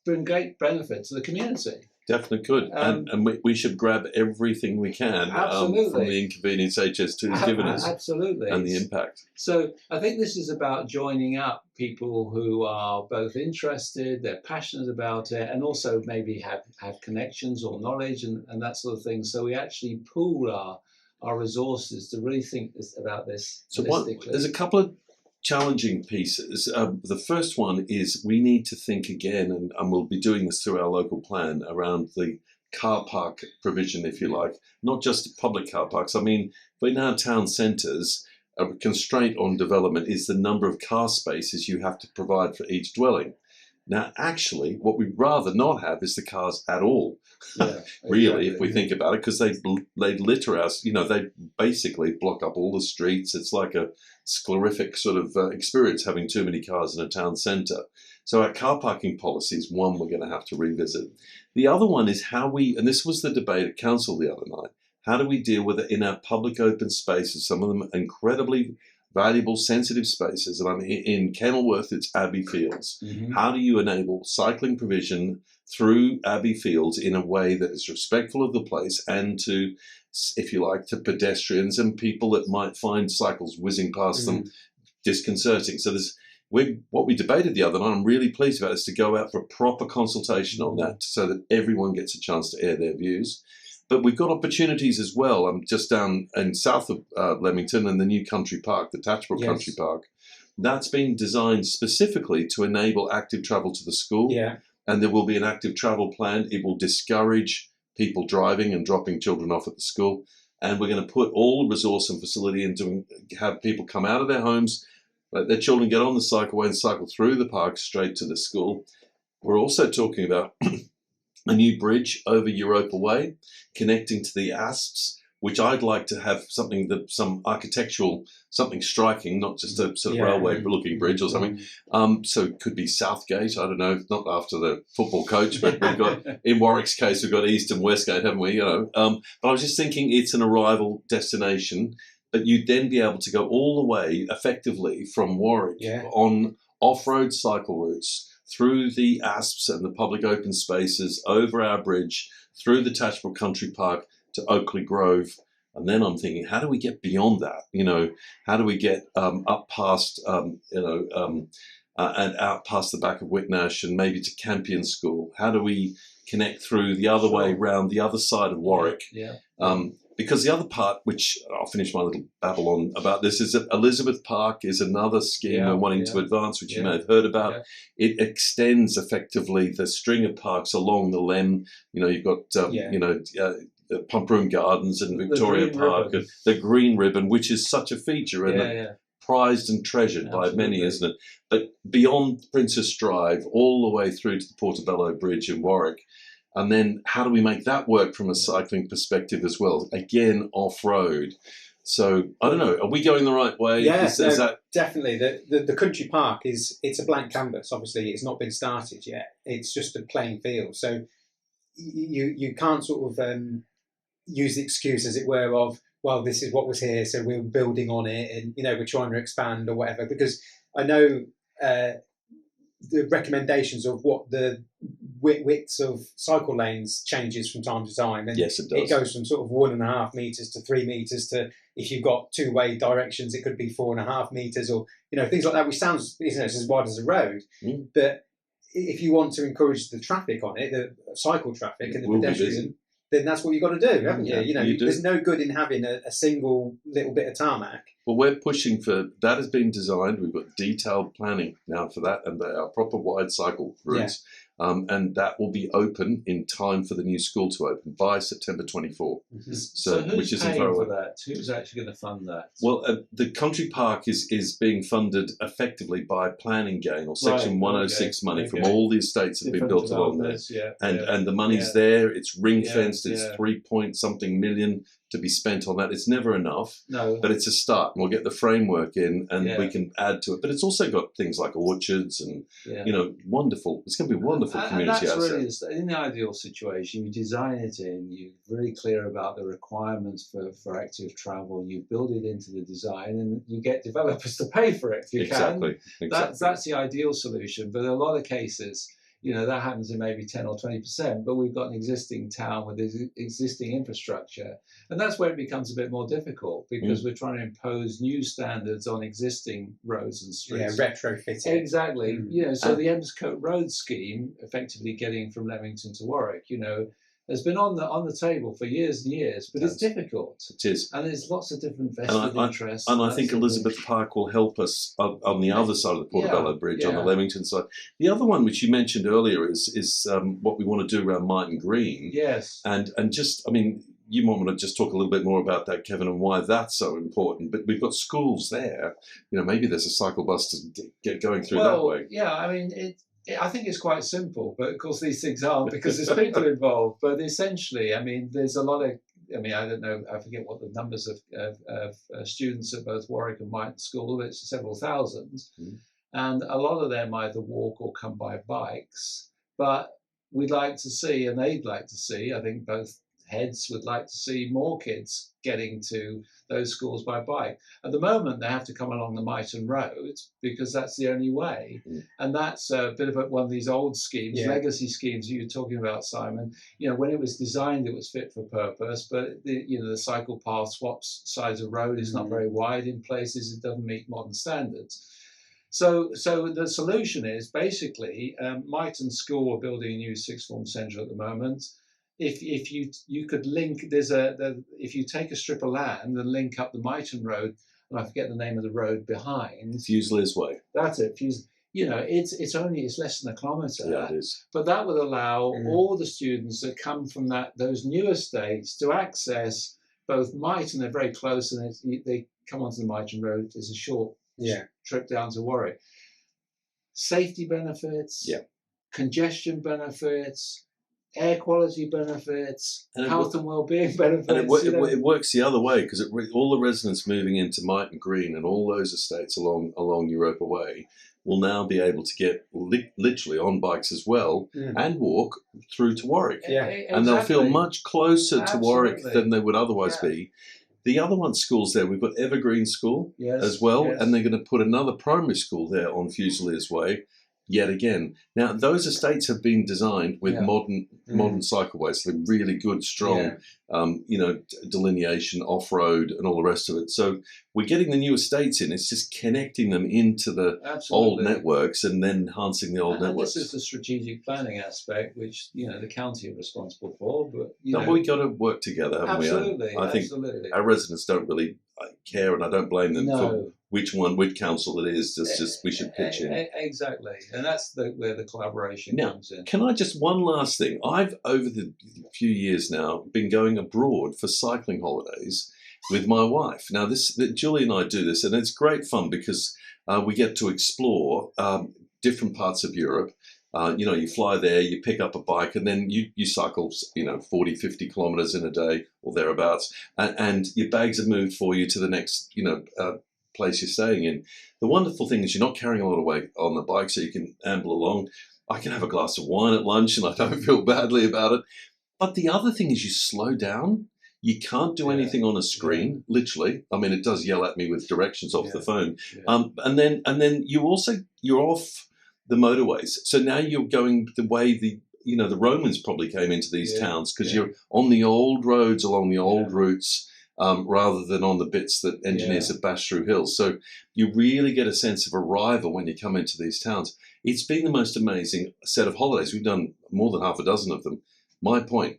bring great benefit to the community. Definitely could. And we should grab everything we can from the inconvenience HS2 has given us. Absolutely. And the impact. So I think this is about joining up people who are both interested, they're passionate about it, and also maybe have connections or knowledge and that sort of thing. So we actually pool our resources to really think about this holistically. There's a couple of challenging pieces. The first one is we need to think again, and we'll be doing this through our local plan, around the car park provision, if you like, not just public car parks. I mean, in our town centres, a constraint on development is the number of car spaces you have to provide for each dwelling. Now, actually, what we'd rather not have is the cars at all, really, if we think about it, because they litter us. They basically block up all the streets. It's like a sclerific sort of experience having too many cars in a town centre. So our car parking policy is one we're going to have to revisit. The other one is and this was the debate at council the other night, how do we deal with it in our public open spaces, some of them incredibly valuable, sensitive spaces. And in Kenilworth, it's Abbey Fields. How do you enable cycling provision through Abbey Fields in a way that is respectful of the place and to, if you like, to pedestrians and people that might find cycles whizzing past them disconcerting? So what we debated the other night, I'm really pleased about, is to go out for proper consultation on that so that everyone gets a chance to air their views. But we've got opportunities as well. I'm just down in south of Leamington and the new country park, the Tatchbrook Country Park. That's been designed specifically to enable active travel to the school. And there will be an active travel plan. It will discourage people driving and dropping children off at the school. And we're going to put all the resource and facility into have people come out of their homes, let their children get on the cycleway and cycle through the park straight to the school. We're also talking about a new bridge over Europa Way, connecting to the Asps, which I'd like to have some architectural, something striking, not just a sort of railway-looking bridge or something. So it could be Southgate, I don't know, not after the football coach, but we've got, in Warwick's case, we've got East and Westgate, haven't we? But I was just thinking it's an arrival destination, but you'd then be able to go all the way, effectively, from Warwick on off-road cycle routes, through the Asps and the public open spaces, over our bridge, through the Tatchbrook Country Park to Oakley Grove. And then I'm thinking, how do we get beyond that? How do we get up past, and out past the back of Whitnash and maybe to Campion School? How do we connect through the other way round the other side of Warwick? because the other part, which I'll finish my little babble on about this, is that Elizabeth Park is another scheme we're wanting to advance, which you may have heard about. Yeah. It extends effectively the string of parks along the Lem. You know, you've got Pump Room Gardens and Victoria Park, and the Green Ribbon, which is such a feature and prized and treasured by many, isn't it? But beyond Princess Drive, all the way through to the Portobello Bridge in Warwick. And then how do we make that work from a cycling perspective as well? Again, off-road. So, I don't know, are we going the right way? Yeah, is that... definitely. The country park it's a blank canvas, obviously. It's not been started yet. It's just a plain field. So you can't sort of use the excuse, as it were, of, well, this is what was here, so we're building on it and, you know, we're trying to expand or whatever. Because I know the recommendations of what the widths of cycle lanes changes from time to time. And yes, it does. It goes from sort of 1.5 meters to 3 meters to, if you've got two-way directions, it could be 4.5 meters, or, you know, things like that, which sounds, you know, it's as wide as a road. But if you want to encourage the traffic on it, the cycle traffic and the pedestrian, then that's what you've got to do, haven't you? You know, there's no good in having a single little bit of tarmac. Well, we're pushing for that. Has been designed. We've got detailed planning now for that, and they are proper wide cycle routes. And that will be open in time for the new school to open by September 24. So who's which is paying for that? Who's actually going to fund that? Well, the country park is being funded effectively by planning gain or Section 106 money from all the estates that have been built along there. And the money's there. It's ring fenced. It's 3-point-something million to be spent on that. It's never enough, but it's a start. We'll get the framework in, and we can add to it. But it's also got things like orchards and you know, wonderful. It's going to be a wonderful community. And that's really, in the ideal situation, you design it in. You're really clear about the requirements for active travel. You build it into the design, and you get developers to pay for it if you can. That's the ideal solution. But in a lot of cases, you know, that happens in maybe 10 or 20%, but we've got an existing town with existing infrastructure. And that's where it becomes a bit more difficult, because we're trying to impose new standards on existing roads and streets. Yeah, retrofitting. Exactly. You know, so the Emscote Road scheme, effectively getting from Leamington to Warwick, you know, has been on the table for years and years, but it's difficult. It is. And there's lots of different vested interests. And I think Elizabeth Park will help us on the other side of the Portobello Bridge, on the Leamington side. The other one, which you mentioned earlier, is what we want to do around Myton Green. Yes. And just, I mean, you might want to just talk a little bit more about that, Kevin, and why that's so important. But we've got schools there. You know, maybe there's a cycle bus to get going through that way. Yeah, I mean, I think it's quite simple, but of course these things aren't, because there's people involved. But essentially, I mean, there's a lot of, I mean, I don't know, I forget what the numbers of students at both Warwick and Myton School, but it's several thousand. And a lot of them either walk or come by bikes. But we'd like to see, and they'd like to see, I think both heads would like to see more kids getting to those schools by bike. At the moment, they have to come along the Myton Road, because that's the only way. And that's a bit of one of these old schemes, legacy schemes that you're talking about, Simon. You know, when it was designed, it was fit for purpose, but the cycle path swaps sides of road. Is not very wide in places. It doesn't meet modern standards. So the solution is basically Myton School are building a new sixth form centre at the moment. If you could link, if you take a strip of land and link up the Myton Road, and I forget the name of the road behind. Fuseliers Way. That's it. You know, it's less than a kilometre. Yeah, it is. But that would allow all the students that come from those new estates to access both Myton. They're very close, and they come onto the Myton Road. It's a short trip down to Warwick. Safety benefits. Congestion benefits. Air quality benefits, health and well-being benefits. And it works the other way, because all the residents moving into Myton Green and all those estates along Europa Way will now be able to get literally on bikes as well and walk through to Warwick. And they'll feel much closer to Warwick than they would otherwise be. The other one, schools there, we've got Evergreen School as well, and they're going to put another primary school there on Fuseliers Way. yet again. Now, those estates have been designed with modern cycleways. They're really good, strong, delineation, off-road, and all the rest of it. So we're getting the new estates in. It's just connecting them into the old networks and then enhancing the old networks. This is the strategic planning aspect, which the county are responsible for. But we've got to work together, haven't we? I think our residents don't really care, and I don't blame them for which council it is. Just we should pitch in. Exactly, and that's where the collaboration comes in. Can I just one last thing? I've over the few years now been going abroad for cycling holidays with my wife. Now, Julie and I do this, and it's great fun because we get to explore different parts of Europe. You fly there, you pick up a bike, and then you cycle, 40, 50 kilometers in a day or thereabouts, and your bags are moved for you to the next, place you're staying in. The wonderful thing is you're not carrying a lot of weight on the bike, so you can amble along. I can have a glass of wine at lunch, and I don't feel badly about it. But the other thing is you slow down. You can't do anything on a screen, literally. I mean, it does yell at me with directions off the phone. Yeah. And then you're off the motorways. So now you're going the way the Romans probably came into these towns, because you're on the old roads along the old routes, rather than on the bits that engineers have bashed through hills. So you really get a sense of arrival when you come into these towns. It's been the most amazing set of holidays. We've done more than half a dozen of them. My point,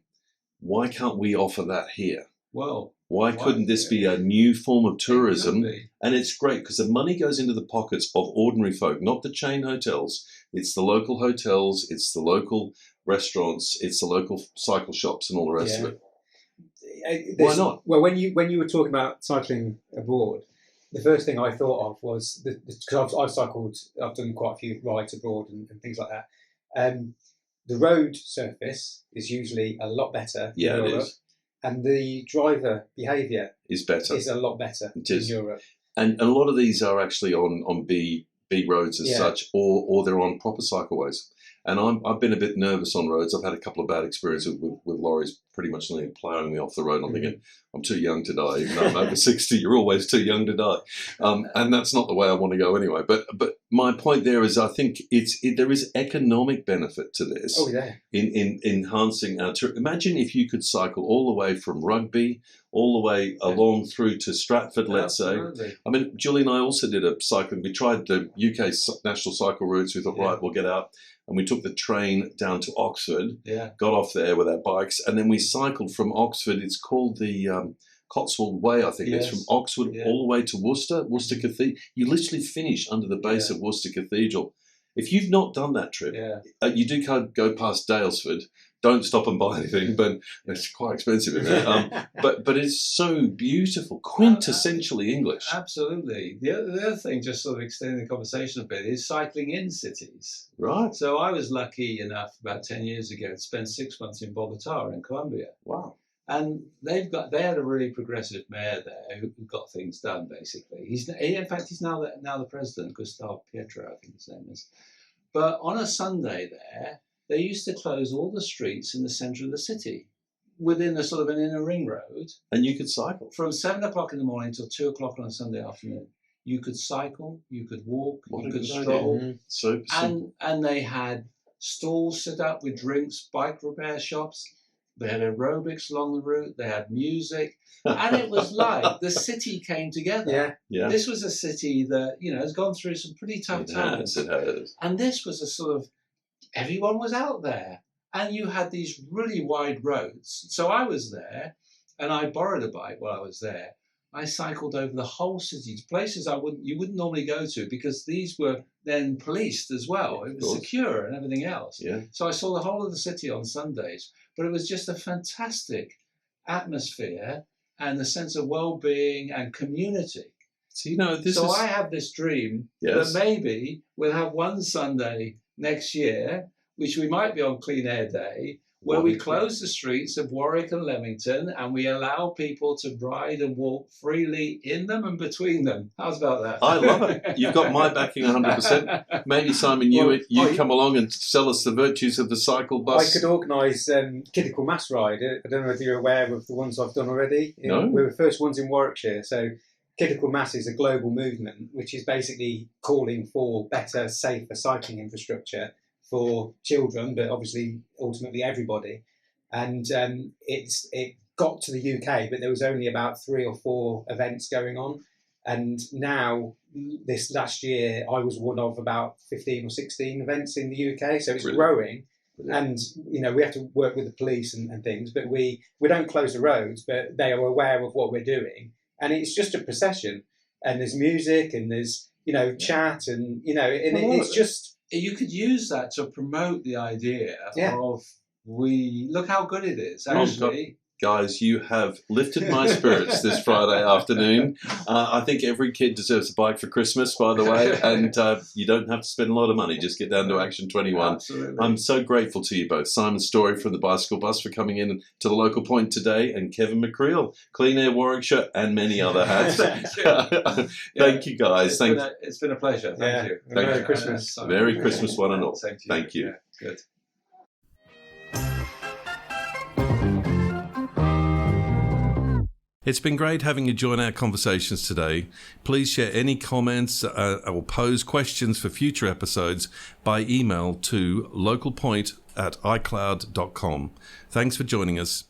why can't we offer that here? Well, why couldn't this be a new form of tourism? And it's great because the money goes into the pockets of ordinary folk, not the chain hotels. It's the local hotels, it's the local restaurants, it's the local cycle shops and all the rest of it. Why not? Well, when you were talking about cycling abroad, the first thing I thought of was, because I've done quite a few rides abroad and things like that. The road surface is usually a lot better in Europe, it is. And the driver behaviour is a lot better in Europe. And a lot of these are actually on B roads as such, or they're on proper cycleways. And I've been a bit nervous on roads. I've had a couple of bad experiences with lorries pretty much ploughing me off the road. I'm thinking, I'm too young to die. Even though I'm over 60, you're always too young to die. And that's not the way I want to go anyway. But my point there is, I think there is economic benefit to this. Oh, yeah. In enhancing our tour. Imagine if you could cycle all the way from Rugby, all the way along through to Stratford, let's say. I mean, Julie and I also did a cycling. We tried the UK national cycle routes. We thought, right, we'll get out. And we took the train down to Oxford, got off there with our bikes, and then we cycled from Oxford. It's called the Cotswold Way, I think. It's from Oxford all the way to Worcester Cathedral. You literally finish under the base of Worcester Cathedral. If you've not done that trip, you do go past Daylesford. Don't stop and buy anything, but it's quite expensive in there. But it's so beautiful, quintessentially English. Absolutely. The other thing, just sort of extending the conversation a bit, is cycling in cities. Right. So I was lucky enough about 10 years ago to spend 6 months in Bogota in Colombia. Wow. And they had a really progressive mayor there who got things done, basically. In fact, he's now the president, Gustavo Petro, I think his name is. But on a Sunday there, they used to close all the streets in the centre of the city within a sort of an inner ring road. And you could cycle. From 7 o'clock in the morning till 2 o'clock on a Sunday afternoon. You could cycle, you could walk, you could stroll. So and they had stalls set up with drinks, bike repair shops. They had aerobics along the route. They had music. And it was like the city came together. Yeah. This was a city that, has gone through some pretty tough times. It has. And this was a sort of, everyone was out there. And you had these really wide roads. So I was there, and I borrowed a bike while I was there. I cycled over the whole city to places you wouldn't normally go to, because these were then policed as well. It was secure and everything else. Yeah. So I saw the whole of the city on Sundays, but it was just a fantastic atmosphere and a sense of well-being and community. So I have this dream that maybe we'll have one Sunday next year, which we might be on Clean Air Day, where we close the streets of Warwick and Leamington and we allow people to ride and walk freely in them and between them. How's about that? I love it. You've got my backing 100%. Maybe, Simon, you come along and sell us the virtues of the cycle bus. I could organise Kidical Mass Ride. I don't know if you're aware of the ones I've done already. No. We were the first ones in Warwickshire. So critical mass is a global movement, which is basically calling for better, safer cycling infrastructure for children, but obviously ultimately everybody. And it got to the UK, but there was only about 3 or 4 events going on. And now, this last year, I was one of about 15 or 16 events in the UK. So it's growing. And, you know, we have to work with the police and things, but we don't close the roads, but they are aware of what we're doing. And it's just a procession. And there's music and there's, you know, chat and, you know, and it's just... You could use that to promote the idea of look how good it is, actually. Guys, you have lifted my spirits this Friday afternoon. I think every kid deserves a bike for Christmas, by the way, and you don't have to spend a lot of money. Just get down to Action 21. Absolutely. I'm so grateful to you both. Simon Story from the Bicycle Bus for coming in to the local point today, and Kevin McCreel, Clean Air Warwickshire, and many other hats. Thank you, guys. It's been a pleasure. Thank you. Merry Christmas. Merry Christmas, one and all. Thank you. Yeah, good. It's been great having you join our conversations today. Please share any comments or pose questions for future episodes by email to localpoint@icloud.com. Thanks for joining us.